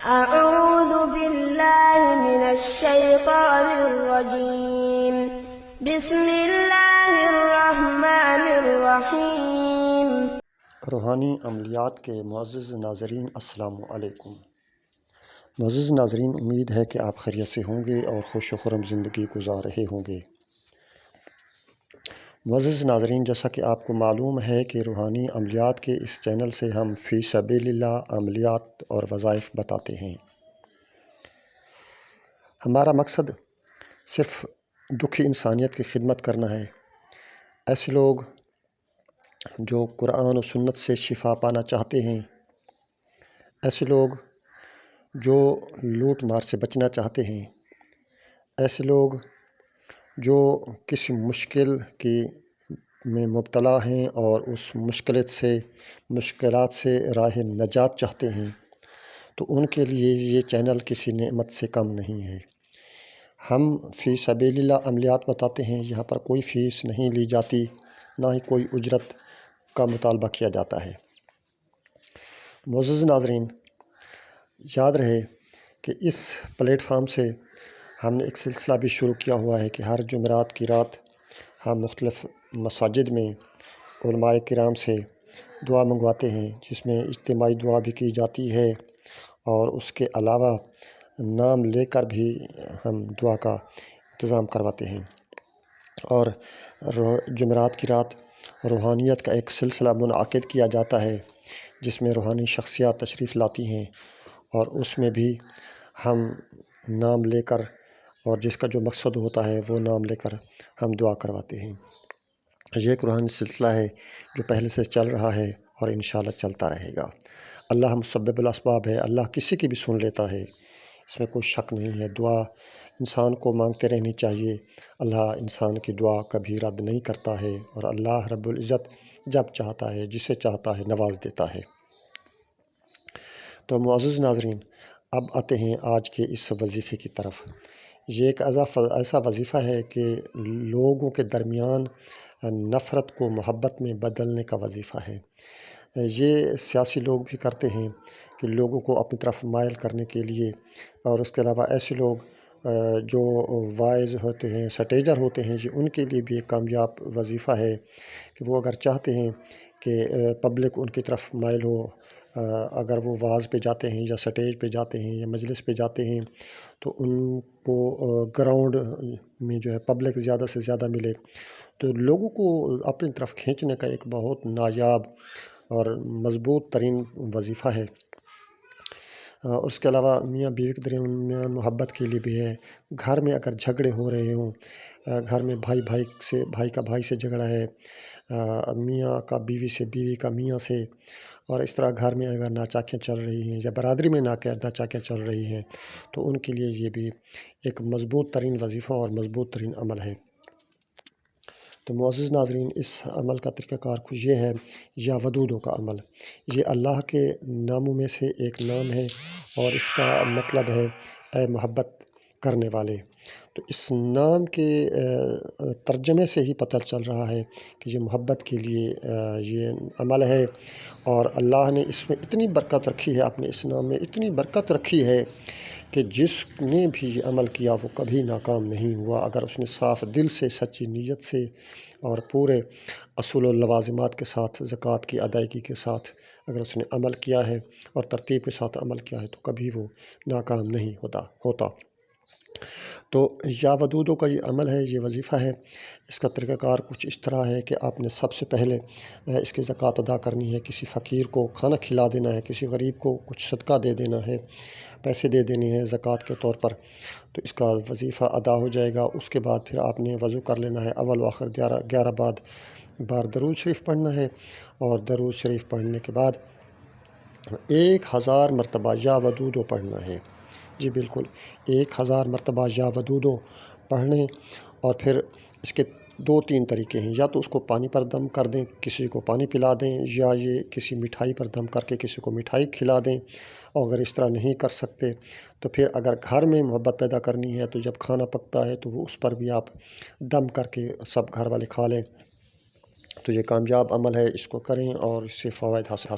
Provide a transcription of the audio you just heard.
أعوذ بالله من الشيطان الرجيم بسم الله الرحمن الرحیم۔ روحانی عملیات کے معزز ناظرین السلام علیکم۔ معزز ناظرین، امید ہے کہ آپ خیریت سے ہوں گے اور خوش و خرم زندگی گزار رہے ہوں گے۔ معزز ناظرین، جیسا کہ آپ کو معلوم ہے کہ روحانی عملیات کے اس چینل سے ہم فی سبیل اللہ عملیات اور وظائف بتاتے ہیں۔ ہمارا مقصد صرف دکھی انسانیت کی خدمت کرنا ہے۔ ایسے لوگ جو قرآن و سنت سے شفا پانا چاہتے ہیں، ایسے لوگ جو لوٹ مار سے بچنا چاہتے ہیں، ایسے لوگ جو کسی مشکل میں مبتلا ہیں اور اس مشکلات سے راہ نجات چاہتے ہیں، تو ان کے لیے یہ چینل کسی نعمت سے کم نہیں ہے۔ ہم فی سبیل اللہ عملیات بتاتے ہیں، یہاں پر کوئی فیس نہیں لی جاتی، نہ ہی کوئی اجرت کا مطالبہ کیا جاتا ہے۔ معزز ناظرین، یاد رہے کہ اس پلیٹ فارم سے ہم نے ایک سلسلہ بھی شروع کیا ہوا ہے کہ ہر جمعرات کی رات ہم مختلف مساجد میں علماء کرام سے دعا منگواتے ہیں، جس میں اجتماعی دعا بھی کی جاتی ہے اور اس کے علاوہ نام لے کر بھی ہم دعا کا انتظام کرواتے ہیں۔ اور جمعرات کی رات روحانیت کا ایک سلسلہ منعقد کیا جاتا ہے، جس میں روحانی شخصیات تشریف لاتی ہیں، اور اس میں بھی ہم نام لے کر، اور جس کا جو مقصد ہوتا ہے وہ نام لے کر ہم دعا کرواتے ہیں۔ یہ ایک روحانی سلسلہ ہے جو پہلے سے چل رہا ہے اور انشاءاللہ چلتا رہے گا۔ اللہ مسبب الاسباب ہے، اللہ کسی کی بھی سن لیتا ہے، اس میں کوئی شک نہیں ہے۔ دعا انسان کو مانگتے رہنی چاہیے، اللہ انسان کی دعا کبھی رد نہیں کرتا ہے، اور اللہ رب العزت جب چاہتا ہے، جسے چاہتا ہے نواز دیتا ہے۔ تو معزز ناظرین، اب آتے ہیں آج کے اس وظیفے کی طرف۔ یہ ایک ایسا وظیفہ ہے کہ لوگوں کے درمیان نفرت کو محبت میں بدلنے کا وظیفہ ہے۔ یہ سیاسی لوگ بھی کرتے ہیں کہ لوگوں کو اپنی طرف مائل کرنے کے لیے، اور اس کے علاوہ ایسے لوگ جو وائز ہوتے ہیں، سٹیجر ہوتے ہیں، یہ ان کے لیے بھی ایک کامیاب وظیفہ ہے کہ وہ اگر چاہتے ہیں کہ پبلک ان کی طرف مائل ہو، اگر وہ واعظ پہ جاتے ہیں یا سٹیج پہ جاتے ہیں یا مجلس پہ جاتے ہیں، تو ان کو گراؤنڈ میں جو ہے پبلک زیادہ سے زیادہ ملے، تو لوگوں کو اپنی طرف کھینچنے کا ایک بہت نایاب اور مضبوط ترین وظیفہ ہے۔ اس کے علاوہ میاں بیوی کے درمیان محبت کے لیے بھی ہے۔ گھر میں اگر جھگڑے ہو رہے ہوں، گھر میں بھائی کا بھائی سے جھگڑا ہے، میاں کا بیوی سے، بیوی کا میاں سے، اور اس طرح گھر میں اگر ناچاکیاں چل رہی ہیں یا برادری میں ناچاکیاں چل رہی ہیں، تو ان کے لیے یہ بھی ایک مضبوط ترین وظیفہ اور مضبوط ترین عمل ہے۔ تو معزز ناظرین، اس عمل کا طریقہ کار کچھ یہ ہے، یا ودودوں کا عمل۔ یہ اللہ کے ناموں میں سے ایک نام ہے، اور اس کا مطلب ہے اے محبت کرنے والے۔ تو اس نام کے ترجمے سے ہی پتہ چل رہا ہے کہ یہ محبت کے لیے یہ عمل ہے، اور اللہ نے اس میں اتنی برکت رکھی ہے، اپنے اس نام میں اتنی برکت رکھی ہے کہ جس نے بھی یہ عمل کیا وہ کبھی ناکام نہیں ہوا، اگر اس نے صاف دل سے، سچی نیت سے، اور پورے اصول و لوازمات کے ساتھ، زکوٰۃ کی ادائیگی کے ساتھ اگر اس نے عمل کیا ہے اور ترتیب کے ساتھ عمل کیا ہے، تو کبھی وہ ناکام نہیں ہوتا۔ تو یا ودودوں کا یہ عمل ہے، یہ وظیفہ ہے۔ اس کا طریقہ کار کچھ اس طرح ہے کہ آپ نے سب سے پہلے اس کی زکوٰۃ ادا کرنی ہے، کسی فقیر کو کھانا کھلا دینا ہے، کسی غریب کو کچھ صدقہ دے دینا ہے، پیسے دے دینے ہیں زکوٰۃ کے طور پر، تو اس کا وظیفہ ادا ہو جائے گا۔ اس کے بعد پھر آپ نے وضو کر لینا ہے، اول و آخر 11 بار درود شریف پڑھنا ہے، اور درود شریف پڑھنے کے بعد 1000 مرتبہ یا ودودو پڑھنا ہے۔ جی بالکل، 1000 مرتبہ یا ودودو پڑھنے، اور پھر اس کے 2-3 طریقے ہیں، یا تو اس کو پانی پر دم کر دیں، کسی کو پانی پلا دیں، یا یہ کسی مٹھائی پر دم کر کے کسی کو مٹھائی کھلا دیں، اور اگر اس طرح نہیں کر سکتے تو پھر اگر گھر میں محبت پیدا کرنی ہے تو جب کھانا پکتا ہے تو وہ اس پر بھی آپ دم کر کے سب گھر والے کھا لیں۔ تو یہ کامیاب عمل ہے، اس کو کریں اور اس سے فوائد حاصل